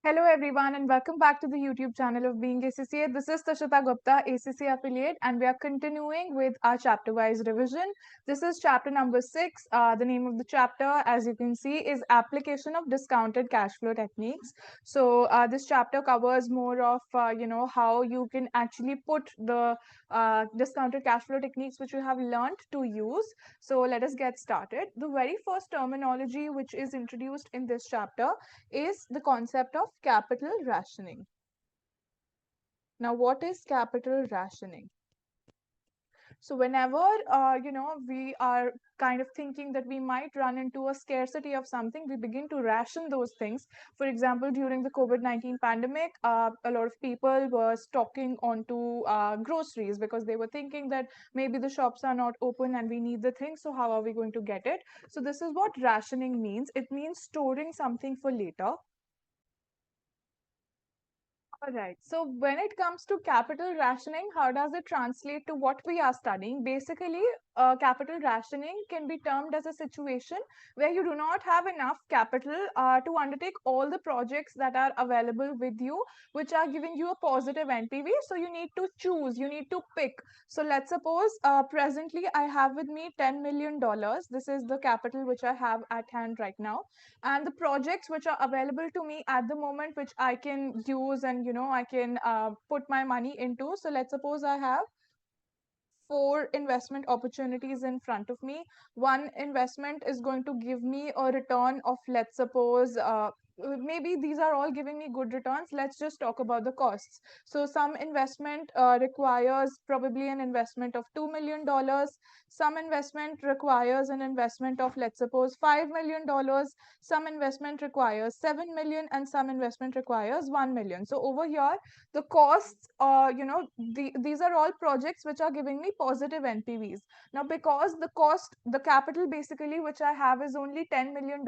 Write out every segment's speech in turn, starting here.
Hello everyone and welcome back to the YouTube channel of BeingACCA. This is Tushita Gupta, ACCA affiliate, and we are continuing with our chapter-wise revision. This is chapter number 6. The name of the chapter, as you can see, is Application of Discounted Cash Flow Techniques. So this chapter covers more of, how you can actually put the discounted cash flow techniques which you have learned to use. So let us get started. The very first terminology which is introduced in this chapter is the concept of capital rationing. Now, what is capital rationing? So whenever we are kind of thinking that we might run into a scarcity of something, we begin to ration those things. For example, during the COVID-19 pandemic, a lot of people were stocking onto groceries because they were thinking that maybe the shops are not open and we need the things, so how are we going to get it? So this is what rationing means. It means storing something for later. All right. So when it comes to capital rationing, how does it translate to what we are studying? Basically, capital rationing can be termed as a situation where you do not have enough capital to undertake all the projects that are available with you, which are giving you a positive NPV. So you need to choose, you need to pick. So let's suppose presently I have with me $10 million. This is the capital which I have at hand right now, and the projects which are available to me at the moment which I can use and I can put my money into. So let's suppose I have four investment opportunities in front of me. One investment is going to give me a return of, let's suppose, maybe these are all giving me good returns. Let's just talk about the costs. So some investment requires probably an investment of $2 million. Some investment requires an investment of, let's suppose, $5 million. Some investment requires 7 million, and some investment requires 1 million. So over here the costs, these are all projects which are giving me positive NPVs. Now, because the capital basically which I have is only $10 million,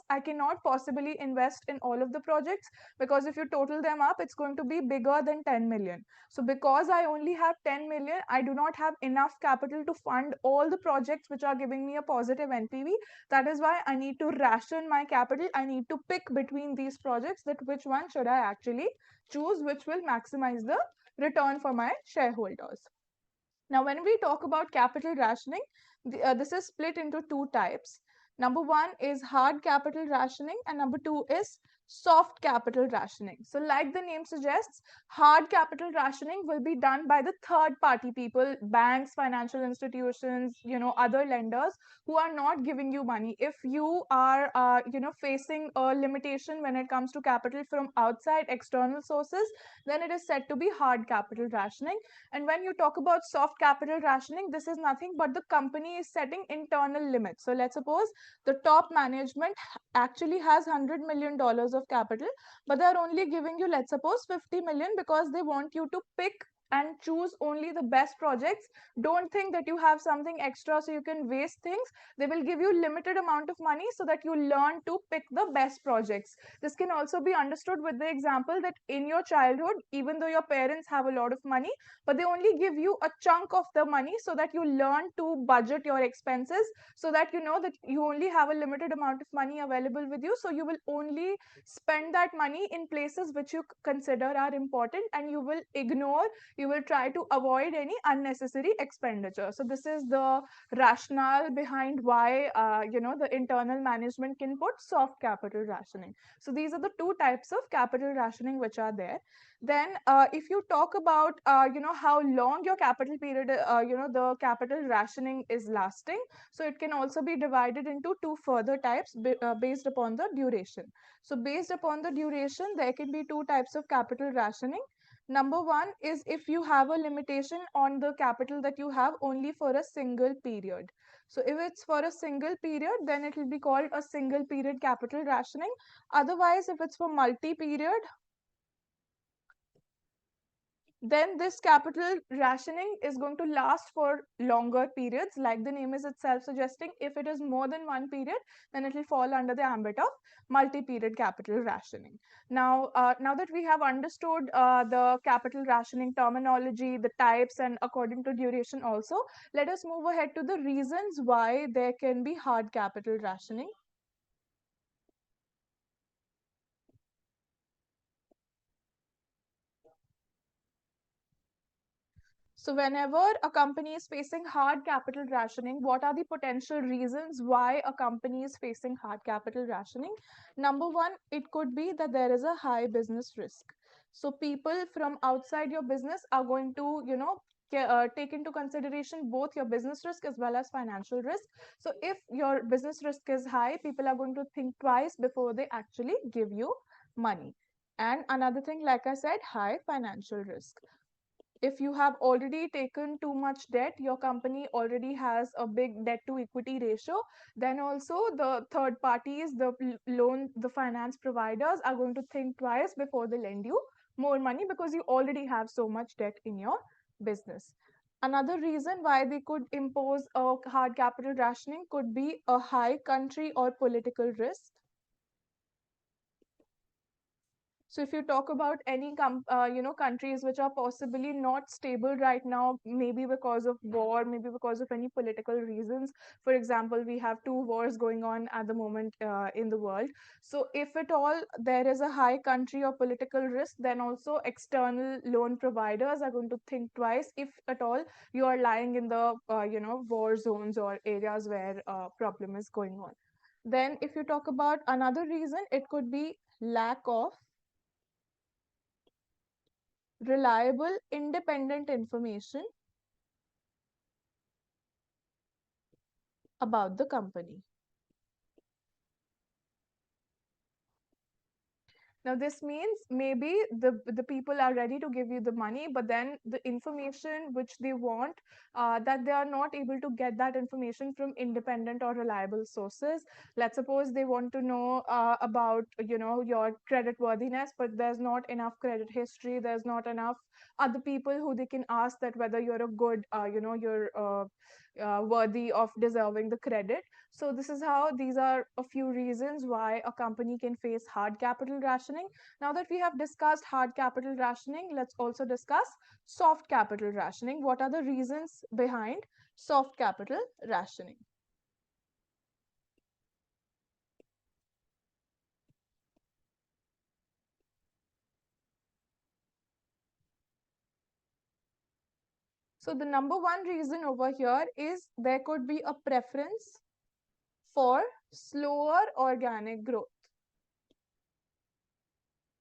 I cannot possibly invest in all of the projects, because if you total them up, it's going to be bigger than 10 million. So because I only have 10 million, I do not have enough capital to fund all the projects which are giving me a positive NPV. That is why I need to ration my capital. I need to pick between these projects, that which one should I actually choose, which will maximize the return for my shareholders. Now, when we talk about capital rationing, this is split into two types. Number one is hard capital rationing, and number two is soft capital rationing. So, like the name suggests, hard capital rationing will be done by the third party people, banks, financial institutions, other lenders who are not giving you money. If you are, facing a limitation when it comes to capital from outside external sources, then it is said to be hard capital rationing. And when you talk about soft capital rationing, this is nothing but the company is setting internal limits. So let's suppose the top management actually has $100 million of capital, but they're only giving you, let's suppose, 50 million, because they want you to pick and choose only the best projects. Don't think that you have something extra so you can waste things. They will give you limited amount of money so that you learn to pick the best projects. This can also be understood with the example that in your childhood, even though your parents have a lot of money, but they only give you a chunk of the money so that you learn to budget your expenses, so that you know that you only have a limited amount of money available with you. So you will only spend that money in places which you consider are important, and you will try to avoid any unnecessary expenditure. So this is the rationale behind why the internal management can put soft capital rationing. So these are the two types of capital rationing which are there. Then if you talk about how long your capital period, the capital rationing is lasting, so it can also be divided into two further types based upon the duration. So based upon the duration, there can be two types of capital rationing. Number one is if you have a limitation on the capital that you have only for a single period. So if it's for a single period, then it will be called a single period capital rationing. Otherwise, if it's for multi-period, then this capital rationing is going to last for longer periods, like the name is itself suggesting. If it is more than one period, then it will fall under the ambit of multi-period capital rationing. Now that we have understood the capital rationing terminology, the types, and according to duration also, let us move ahead to the reasons why there can be hard capital rationing. So whenever a company is facing hard capital rationing, what are the potential reasons why a company is facing hard capital rationing? Number one, it could be that there is a high business risk. So people from outside your business are going to, take into consideration both your business risk as well as financial risk. So if your business risk is high, people are going to think twice before they actually give you money. And another thing, like I said, high financial risk. If you have already taken too much debt, your company already has a big debt to equity ratio, then also the third parties, the finance providers are going to think twice before they lend you more money because you already have so much debt in your business. Another reason why they could impose a hard capital rationing could be a high country or political risk. So if you talk about any countries which are possibly not stable right now, maybe because of war, maybe because of any political reasons. For example, we have two wars going on at the moment in the world. So if at all there is a high country or political risk, then also external loan providers are going to think twice if at all you are lying in the war zones or areas where problem is going on. Then if you talk about another reason, it could be lack of reliable independent information about the company. Now, this means maybe the people are ready to give you the money, but then the information which they want, that they are not able to get that information from independent or reliable sources. Let's suppose they want to know about your credit worthiness, but there's not enough credit history. There's not enough other people who they can ask that whether you're a good, you're worthy of deserving the credit. So this is how these are a few reasons why a company can face hard capital rationing. Now that we have discussed hard capital rationing, let's also discuss soft capital rationing. What are the reasons behind soft capital rationing? So the number one reason over here is there could be a preference for slower organic growth.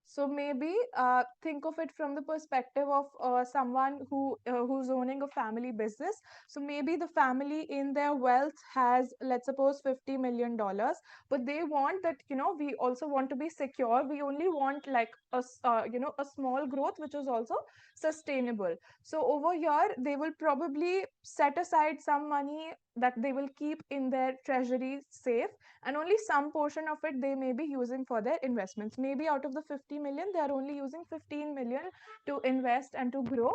So maybe think of it from the perspective of someone who's owning a family business. So maybe the family in their wealth has, let's suppose, $50 million, but they want that we also want to be secure. We only want like a small growth which is also sustainable. So over here they will probably set aside some money that they will keep in their treasury safe, and only some portion of it they may be using for their investments. Maybe out of the 50 million they are only using 15 million to invest and to grow.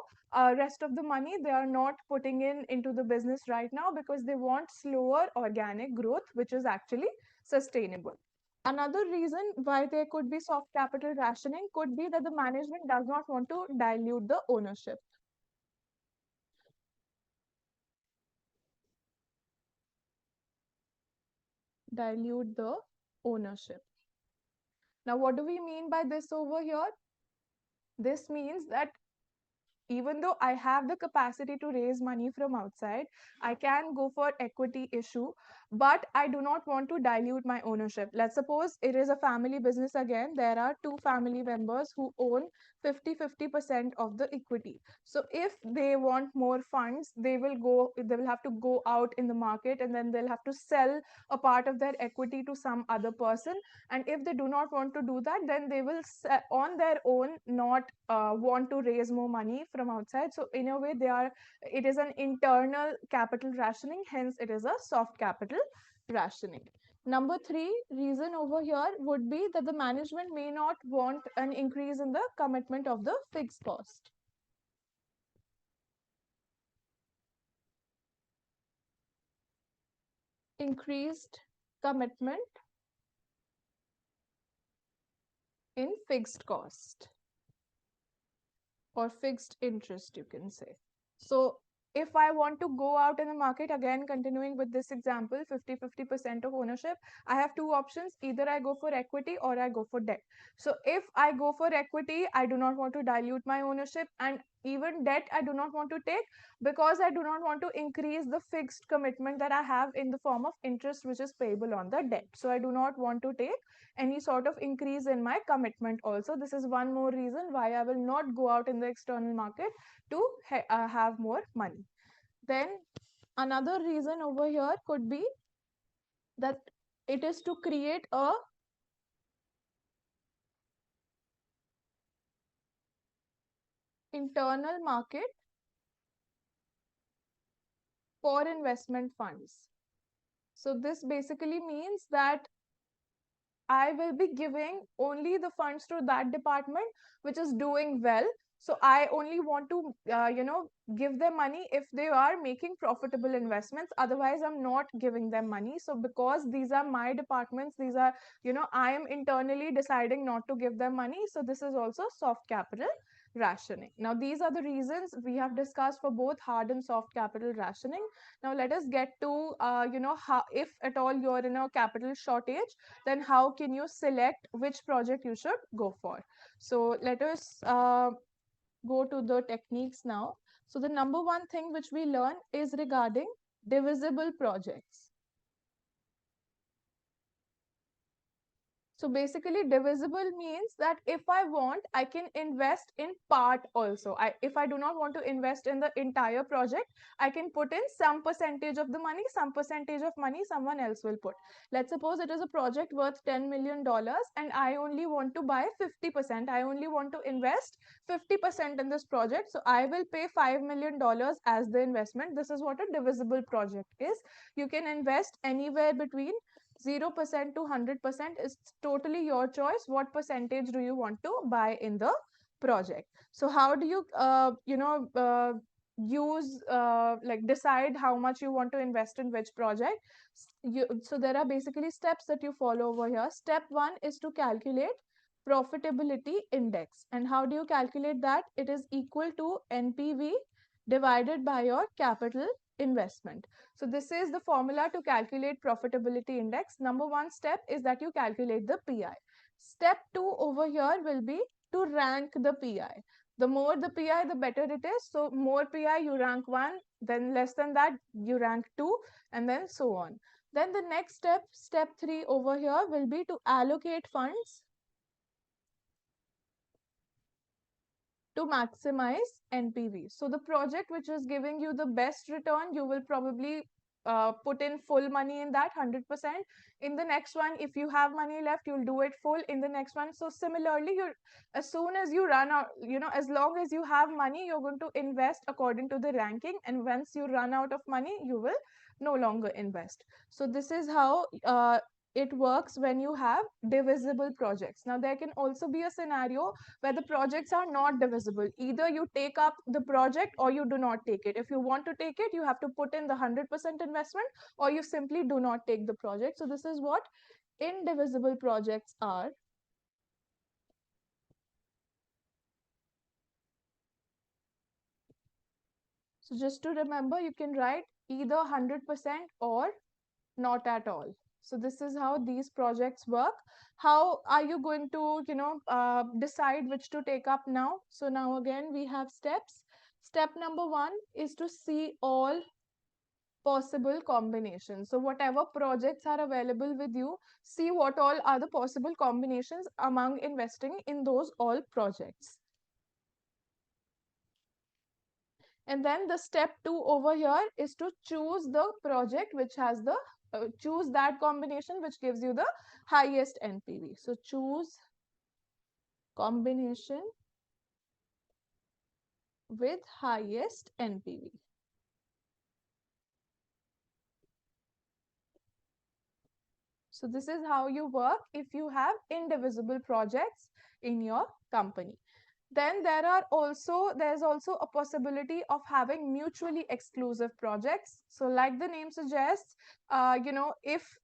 Rest of the money they are not putting into the business right now because they want slower organic growth which is actually sustainable. Another reason why there could be soft capital rationing could be that the management does not want to dilute the ownership. Dilute the ownership. Now, what do we mean by this over here? This means that even though I have the capacity to raise money from outside, I can go for equity issue, but I do not want to dilute my ownership. Let's suppose it is a family business again. There are two family members who own 50% of the equity. So if they want more funds, they will have to go out in the market and then they'll have to sell a part of their equity to some other person. And if they do not want to do that, then they will on their own not want to raise more money from outside. So in a way it is an internal capital rationing, hence it is a soft capital rationing. Number three reason over here would be that the management may not want an increase in the commitment of the fixed cost. Increased commitment in fixed cost or fixed interest, you can say. So if I want to go out in the market, again, continuing with this example, 50% of ownership, I have two options. Either I go for equity or I go for debt. So if I go for equity, I do not want to dilute my ownership, and even debt I do not want to take, because I do not want to increase the fixed commitment that I have in the form of interest which is payable on the debt. So I do not want to take any sort of increase in my commitment also. This is one more reason why I will not go out in the external market to have more money. Then another reason over here could be that it is to create a internal market for investment funds. So this basically means that I will be giving only the funds to that department which is doing well. So I only want to, give them money if they are making profitable investments. Otherwise, I'm not giving them money. So because these are my departments, these are, I am internally deciding not to give them money. So this is also soft capital rationing. Now, these are the reasons we have discussed for both hard and soft capital rationing. Now, let us get to, how, if at all you're in a capital shortage, then how can you select which project you should go for? So let us go to the techniques now. So the number one thing which we learn is regarding divisible projects. So basically, divisible means that if I want, I can invest in part also. If I do not want to invest in the entire project, I can put in some percentage of the money, some percentage of money someone else will put. Let's suppose it is a project worth $10 million and I only want to buy 50%. I only want to invest 50% in this project. So I will pay $5 million as the investment. This is what a divisible project is. You can invest anywhere between 0% to 100% is totally your choice. What percentage do you want to buy in the project? So how do you, decide how much you want to invest in which project? So there are basically steps that you follow over here. Step one is to calculate profitability index. And how do you calculate that? It is equal to NPV divided by your capital investment. So this is the formula to calculate profitability index. Number one step is that you calculate the PI. Step two over here will be to rank the PI. The more the PI, the better it is. So more PI, you rank 1, then less than that, you rank 2, and then so on. Then the next step, step 3 over here will be to allocate funds to maximize NPV. So the project which is giving you the best return, you will probably put in full money in that 100%. In the next one, if you have money left, you'll do it full in the next one. So similarly, as soon as you run out, as long as you have money, you're going to invest according to the ranking. And once you run out of money, you will no longer invest. So this is how it works when you have divisible projects. Now, there can also be a scenario where the projects are not divisible. Either you take up the project or you do not take it. If you want to take it, you have to put in the 100% investment, or you simply do not take the project. So this is what indivisible projects are. So just to remember, you can write either 100% or not at all. So this is how these projects work. How are you going to, decide which to take up now? So now again, we have steps. Step number one is to see all possible combinations. So whatever projects are available with you, see what all are the possible combinations among investing in those all projects. And then the step 2 over here is to choose the project which has the choose that combination which gives you the highest NPV. So choose combination with highest NPV. So this is how you work if you have indivisible projects in your company. Then there's also a possibility of having mutually exclusive projects. So like the name suggests, if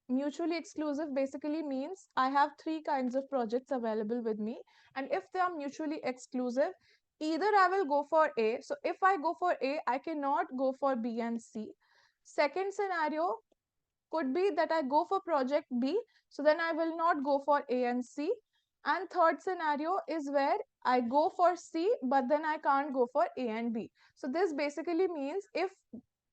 mutually exclusive basically means I have 3 kinds of projects available with me, and if they are mutually exclusive, either I will go for A. So if I go for A, I cannot go for B and C. Second scenario could be that I go for project B, so then I will not go for A and C. And third scenario is where I go for C, but then I can't go for A and B. So this basically means if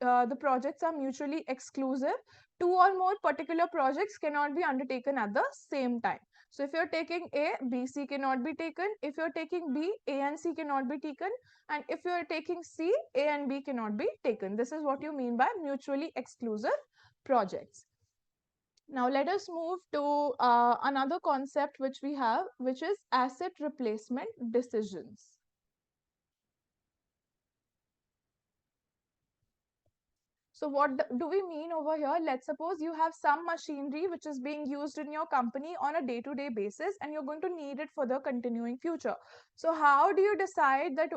the projects are mutually exclusive, two or more particular projects cannot be undertaken at the same time. So if you're taking A, B, C cannot be taken. If you're taking B, A and C cannot be taken. And if you're taking C, A and B cannot be taken. This is what you mean by mutually exclusive projects. Now let us move to another concept which we have, which is asset replacement decisions. So what do we mean over here? Let's suppose you have some machinery which is being used in your company on a day-to-day basis, and you're going to need it for the continuing future. So how do you decide that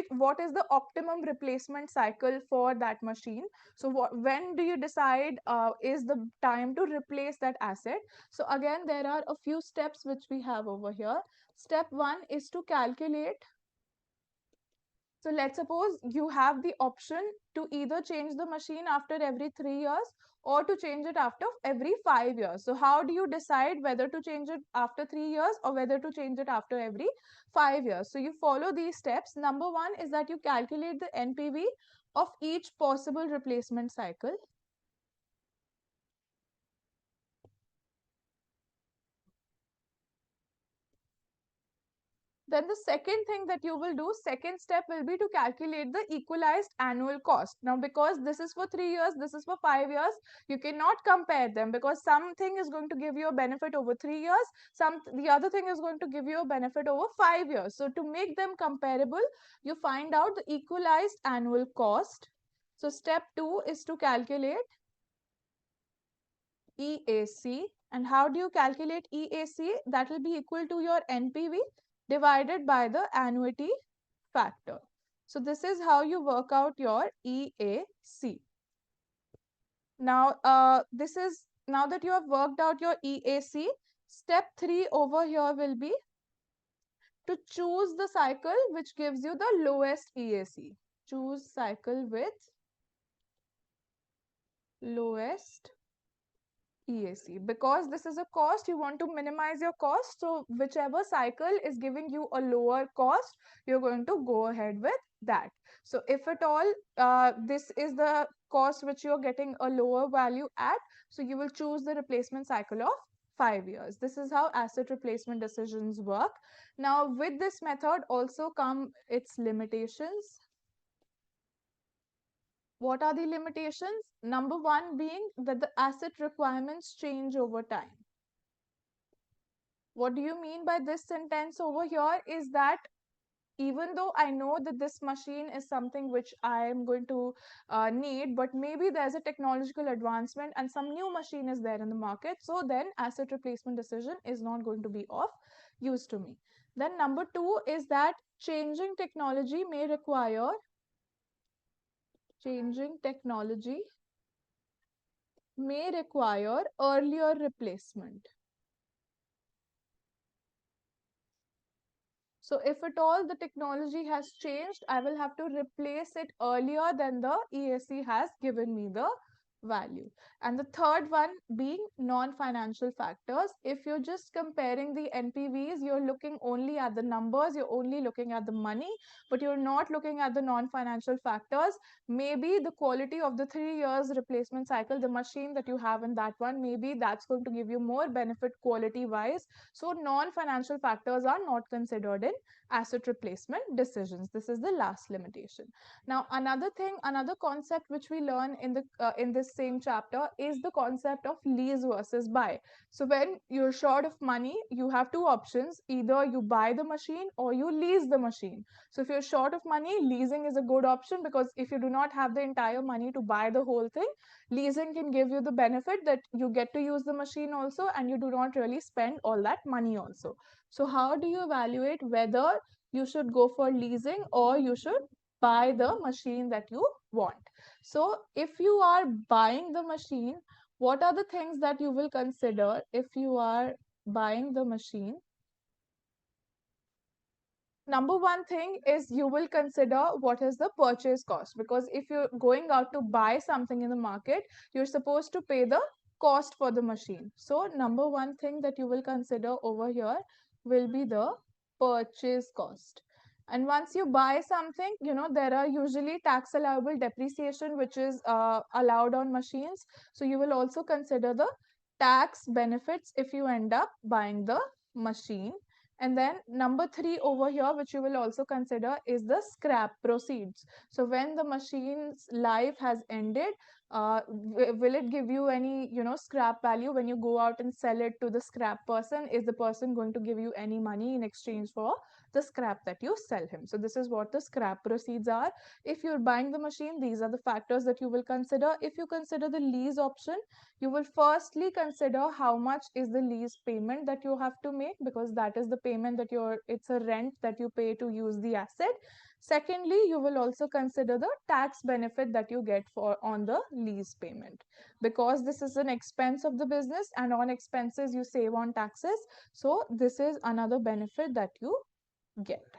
what is the optimum replacement cycle for that machine? So when do you decide is the time to replace that asset? So again, there are a few steps which we have over here. Step one is to calculate. So let's suppose you have the option to either change the machine after every 3 years or to change it after every 5 years. So how do you decide whether to change it after 3 years or whether to change it after every 5 years? So you follow these steps. Number one is that you calculate the NPV of each possible replacement cycle. Then the second thing that you will do, second step will be to calculate the equalized annual cost. Now, because this is for 3 years, this is for 5 years, you cannot compare them because something is going to give you a benefit over 3 years, the other thing is going to give you a benefit over 5 years. So to make them comparable, you find out the equalized annual cost. So step two is to calculate EAC. And how do you calculate EAC? That will be equal to your NPV divided by the annuity factor. So this is how you work out your EAC. Now, now that you have worked out your EAC, step 3 over here will be to choose the cycle which gives you the lowest EAC. Choose cycle with lowest EAC. Because this is a cost, you want to minimize your cost. So whichever cycle is giving you a lower cost, you're going to go ahead with that. So if at all this is the cost which you're getting a lower value at, so you will choose the replacement cycle of 5 years. This is how asset replacement decisions work. Now with this method also come its limitations. What are the limitations? Number one being that the asset requirements change over time. What do you mean by this sentence over here is that even though I know that this machine is something which I am going to need, but maybe there's a technological advancement and some new machine is there in the market. So then asset replacement decision is not going to be of use to me. Then number two is that changing technology may require earlier replacement. So if at all the technology has changed, I will have to replace it earlier than the EAC has given me the value. And the third one being non-financial factors. If you're just comparing the NPVs, you're looking only at the numbers, you're only looking at the money, but you're not looking at the non-financial factors. Maybe the quality of the 3 years replacement cycle, the machine that you have in that one, maybe that's going to give you more benefit quality wise. So non-financial factors are not considered in asset replacement decisions. This is the last limitation. Now, another concept which we learn in this same chapter is the concept of lease versus buy. So when you're short of money, you have two options. Either you buy the machine or you lease the machine. So if you're short of money, leasing is a good option because if you do not have the entire money to buy the whole thing, leasing can give you the benefit that you get to use the machine also and you do not really spend all that money also. So how do you evaluate whether you should go for leasing or you should buy the machine that you want? So if you are buying the machine, what are the things that you will consider if you are buying the machine? number one thing is you will consider what is the purchase cost, because if you're going out to buy something in the market, you're supposed to pay the cost for the machine. So number one thing that you will consider over here will be the purchase cost. And once you buy something, there are usually tax allowable depreciation which is allowed on machines. So you will also consider the tax benefits if you end up buying the machine. And then number three over here, which you will also consider, is the scrap proceeds. So when the machine's life has ended, will it give you any, scrap value when you go out and sell it to the scrap person? Is the person going to give you any money in exchange for the scrap that you sell him? So this is what the scrap proceeds are. If you're buying the machine, these are the factors that you will consider. If you consider the lease option, you will firstly consider how much is the lease payment that you have to make, because that is the payment that it's a rent that you pay to use the asset. Secondly, you will also consider the tax benefit that you get on the lease payment, because this is an expense of the business, and on expenses you save on taxes. So this is another benefit that you get.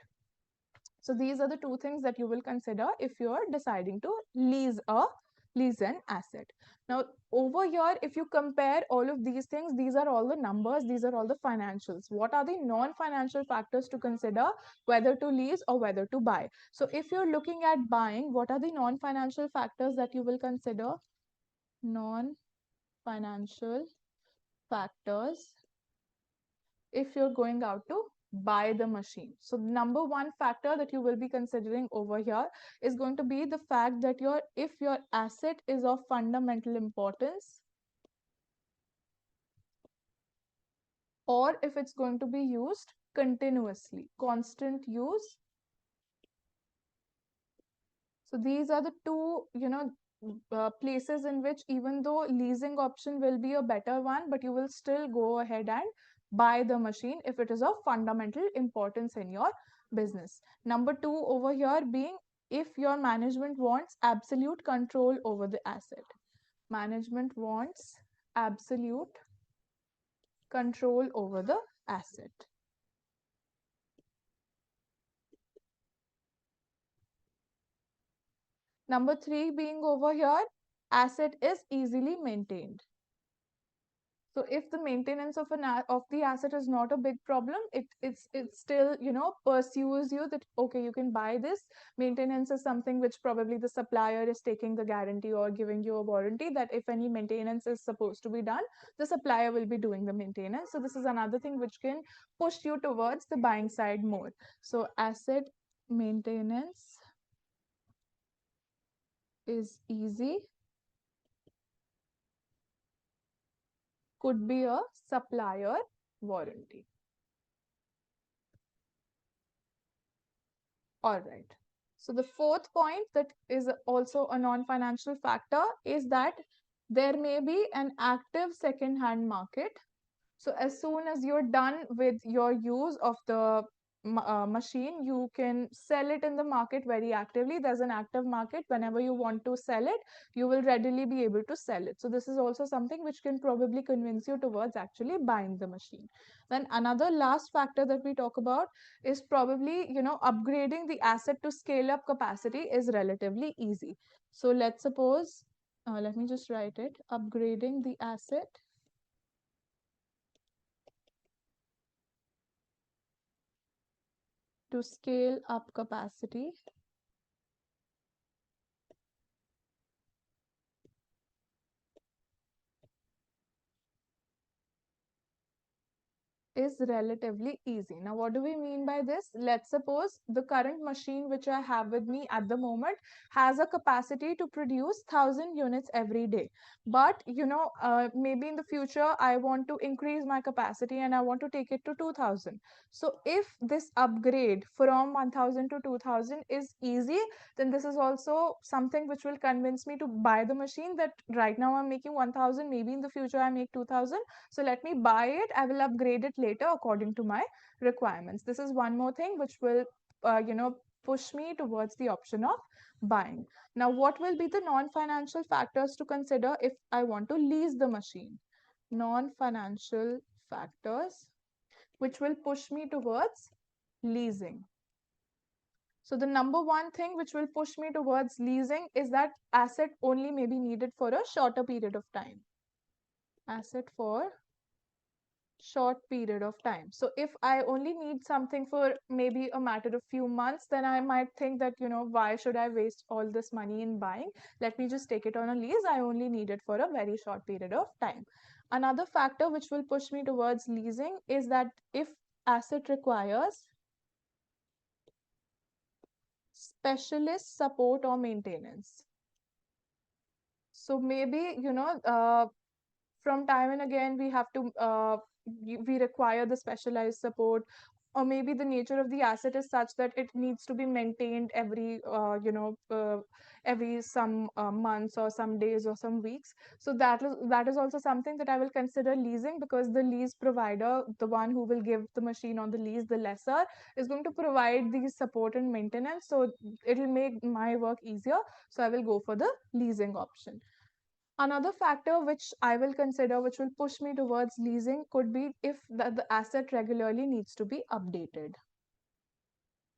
So these are the two things that you will consider if you are deciding to lease an asset. Now over here, if you compare all of these things, these are all the numbers, these are all the financials. What are the non-financial factors to consider whether to lease or whether to buy? So if you're looking at buying, what are the non-financial factors that you will consider? Non-financial factors if you're going out to buy the machine. So number one factor that you will be considering over here is going to be the fact that if your asset is of fundamental importance, or if it's going to be used continuously, constant use. So these are the two, places in which, even though leasing option will be a better one, but you will still go ahead and buy the machine if it is of fundamental importance in your business. Number two over here being, if your management wants absolute control over the asset. Management wants absolute control over the asset. Number three being over here, asset is easily maintained. So if the maintenance of the asset is not a big problem, it still pursues you that okay, you can buy this. Maintenance is something which probably the supplier is taking the guarantee or giving you a warranty that if any maintenance is supposed to be done, the supplier will be doing the maintenance. So this is another thing which can push you towards the buying side more. So asset maintenance is easy, could be a supplier warranty. All right. So the fourth point that is also a non-financial factor is that there may be an active second-hand market. So as soon as you're done with your use of the machine, you can sell it in the market very actively. There's an active market. Whenever you want to sell it, you will readily be able to sell it. So this is also something which can probably convince you towards actually buying the machine. Then another last factor that we talk about is probably, upgrading the asset to scale up capacity is relatively easy. So let's suppose, let me just write it, upgrading the asset to scale up capacity is relatively easy. Now, what do we mean by this? Let's suppose the current machine which I have with me at the moment has a capacity to produce 1,000 units every day. But, maybe in the future, I want to increase my capacity and I want to take it to 2,000. So if this upgrade from 1,000 to 2,000 is easy, then this is also something which will convince me to buy the machine, that right now I'm making 1,000, maybe in the future I make 2,000. So let me buy it. I will upgrade it later according to my requirements. This is one more thing which will, push me towards the option of buying. Now, what will be the non-financial factors to consider if I want to lease the machine? Non-financial factors which will push me towards leasing. So the number one thing which will push me towards leasing is that asset only may be needed for a shorter period of time. Asset for short period of time. So if I only need something for maybe a matter of few months, then I might think that, why should I waste all this money in buying? Let me just take it on a lease. I only need it for a very short period of time. Another factor which will push me towards leasing is that if asset requires specialist support or maintenance. So maybe, from time and again we have to we require the specialized support, or maybe the nature of the asset is such that it needs to be maintained every every some months or some days or some weeks. So that is also something that I will consider leasing, because the lease provider, the one who will give the machine on the lease, the lessor, is going to provide the support and maintenance, so it will make my work easier. So I will go for the leasing option. Another factor which I will consider, which will push me towards leasing, could be if the asset regularly needs to be updated.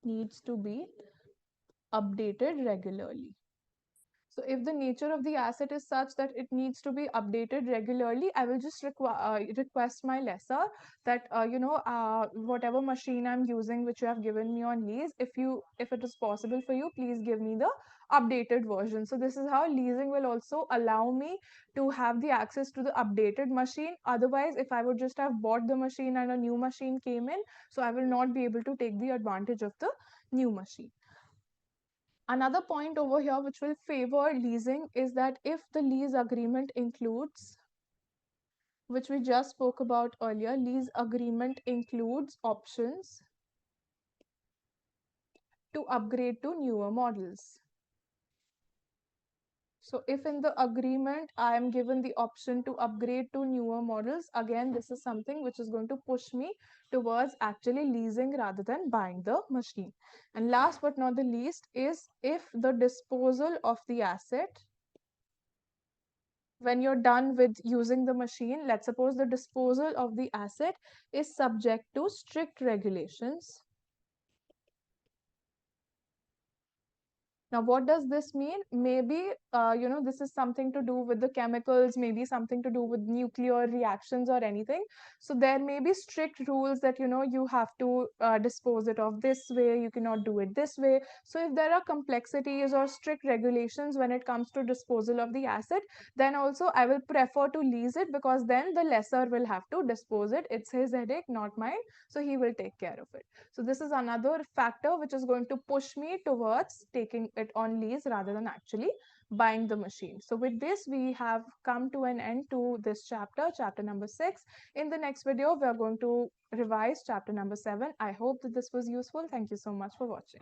Needs to be updated regularly. So if the nature of the asset is such that it needs to be updated regularly, I will just request my lessor that whatever machine I'm using, which you have given me on lease, if it is possible for you, please give me the updated version. So this is how leasing will also allow me to have the access to the updated machine. Otherwise, if I would just have bought the machine and a new machine came in, so I will not be able to take the advantage of the new machine. Another point over here which will favor leasing is that if the lease agreement includes, which we just spoke about earlier, lease agreement includes options to upgrade to newer models. So if in the agreement I am given the option to upgrade to newer models, again, this is something which is going to push me towards actually leasing rather than buying the machine. And last but not the least is if the disposal of the asset, when you're done with using the machine, let's suppose the disposal of the asset is subject to strict regulations. Now, what does this mean? Maybe, this is something to do with the chemicals, maybe something to do with nuclear reactions or anything. So there may be strict rules that, you have to dispose it of this way, you cannot do it this way. So if there are complexities or strict regulations when it comes to disposal of the asset, then also I will prefer to lease it, because then the lessor will have to dispose it. It's his headache, not mine. So he will take care of it. So this is another factor which is going to push me towards taking it on lease rather than actually buying the machine. So with this, we have come to an end to this chapter, chapter number 6. In the next video, we are going to revise chapter number 7. I hope that this was useful. Thank you so much for watching.